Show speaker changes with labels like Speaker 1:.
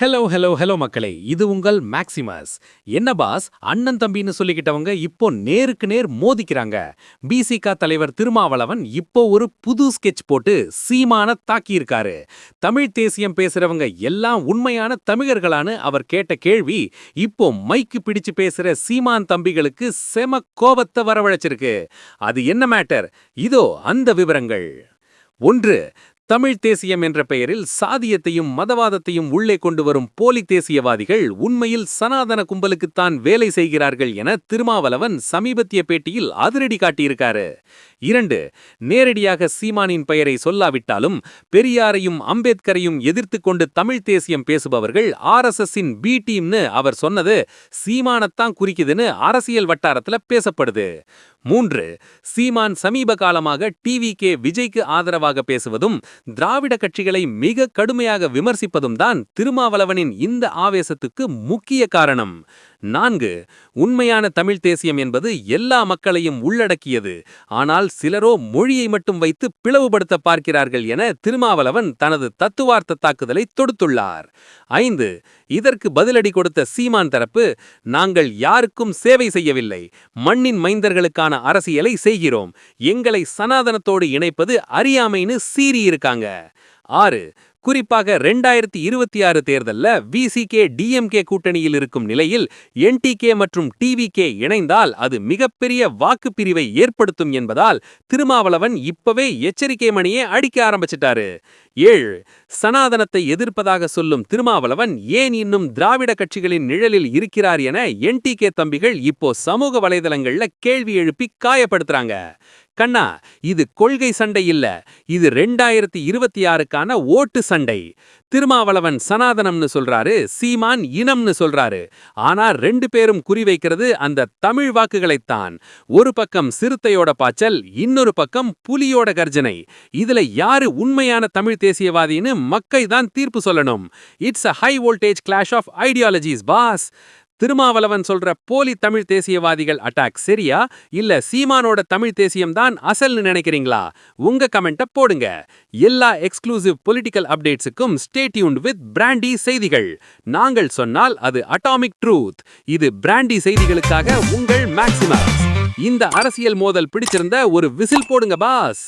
Speaker 1: Hello hello hello மக்களே, இது உங்கள் மேக்சிமஸ். என்ன பாஸ், அண்ணன் தம்பின்னு சொல்லிக்கிட்டவங்க இப்போ நேருக்கு நேர் மோதிக்கிறாங்க. பிசிக தலைவர் திருமாவளவன் இப்போ ஒரு புது ஸ்கெட்ச் போட்டு சீமான தாக்கியிருக்காரு. தமிழ் தேசியம் பேசுறவங்க எல்லாம் உண்மையான தமிழர்களான்னு அவர் கேட்ட கேள்வி இப்போ மைக்கு பிடிச்சு பேசுற சீமான் தம்பிகளுக்கு செம கோபத்தை வரவழைச்சிருக்கு. அது என்ன மேட்டர்? இதோ அந்த விவரங்கள். 1. தமிழ் தேசியம் என்ற பெயரில் சாதியத்தையும் மதவாதத்தையும் உள்ளே கொண்டு வரும் போலி தேசியவாதிகள் உண்மையில் சனாதன கும்பலுக்குத்தான் வேலை செய்கிறார்கள் என திருமாவளவன் சமீபத்திய பேட்டியில் அதிரடி காட்டியிருக்காரு. 2. நேரடியாக சீமானின் பெயரை சொல்லாவிட்டாலும் பெரியாரையும் அம்பேத்கரையும் எதிர்த்து கொண்டு தமிழ் தேசியம் பேசுபவர்கள் RSSின் பி டீம்னு அவர் சொன்னது சீமானத்தான் குறிக்குதுன்னு அரசியல் வட்டாரத்துல பேசப்படுது. 3. சீமான் சமீப காலமாக டிவிகே விஜய்க்கு ஆதரவாக பேசுவதும் திராவிட கட்சிகளை மிக கடுமையாக விமர்சிப்பதும் தான் திருமாவளவனின் இந்த ஆவேசத்துக்கு முக்கிய காரணம். 4. உண்மையான தமிழ் தேசியம் என்பது எல்லா மக்களையும் உள்ளடக்கியது. ஆனால் சிலரோ மொழியை மட்டும் வைத்து பிளவுபடுத்த பார்க்கிறார்கள் என திருமாவளவன் தனது தத்துவார்த்த தாக்குதலை தொடுத்துள்ளார். 5. இதற்கு பதிலடி கொடுத்த சீமான் தரப்பு, நாங்கள் யாருக்கும் சேவை செய்யவில்லை, மண்ணின் மைந்தர்களுக்கான அரசியலை செய்கிறோம், எங்களை சனாதனத்தோடு இணைப்பது அறியாமைன்னு சீறியிருக்காங்க. 6. குறிப்பாக 2026 தேர்தல்ல விசிகே டிஎம்கே கூட்டணியில் இருக்கும் நிலையில் என்டிகே மற்றும் டிவிகே இணைந்தால் அது மிகப்பெரிய வாக்குப்பிரிவை ஏற்படுத்தும் என்பதால் திருமாவளவன் இப்பவே எச்சரிக்கை மணியே அடிக்க ஆரம்பிச்சிட்டாரு. 7. சனாதனத்தை எதிர்ப்பதாக சொல்லும் திருமாவளவன் ஏன் இன்னும் திராவிட கட்சிகளின் நிழலில் இருக்கிறார் என என்டிகே தம்பிகள் இப்போ சமூக வலைதளங்கள்ல கேள்வி எழுப்பி காயப்படுத்துறாங்க. கண்ணா, இது கொள்கை சண்டை இல்ல, இது 2026க்கான ஓட்டு சண்டை. திருமாவளவன் சனாதனம்னு சொல்றாரு, சீமான் இனம்னு சொல்றாரு. ஆனா 2 பேரும் குறிவைக்கிறது அந்த தமிழ் வாக்குகளைத்தான். ஒரு பக்கம் சிறுத்தையோட பாய்ச்சல், இன்னொரு பக்கம் புலியோட கர்ஜனை. இதுல யாரு உண்மையான தமிழ் தேசியவாதின்னு மக்கள் தான் தீர்ப்பு சொல்லணும். It's a high voltage clash of ideologies boss. Thirumavalavan சொல்ற போலி தமிழ் தேசியவாதிகள் அட்டாக் சரியா, இல்ல சீமானோட தமிழ் தேசியம் தான் அசல்னு நினைக்கிறீங்களா? உங்க கமெண்ட போடுங்க. எல்லா எக்ஸ்க்ளூசிவ் பொலிட்டிக்கல் அப்டேட்ஸுக்கும் ஸ்டே டியூன்ட் வித் பிராண்டி செய்திகள். நாங்கள் சொன்னால் அது அட்டாமிக் ட்ரூத். இது பிராண்டி செய்திகளுக்காக உங்கள் மேக்சிமஸ். இந்த அரசியல் மோதல் பிடிச்சிருந்த ஒரு விசில் போடுங்க பாஸ்.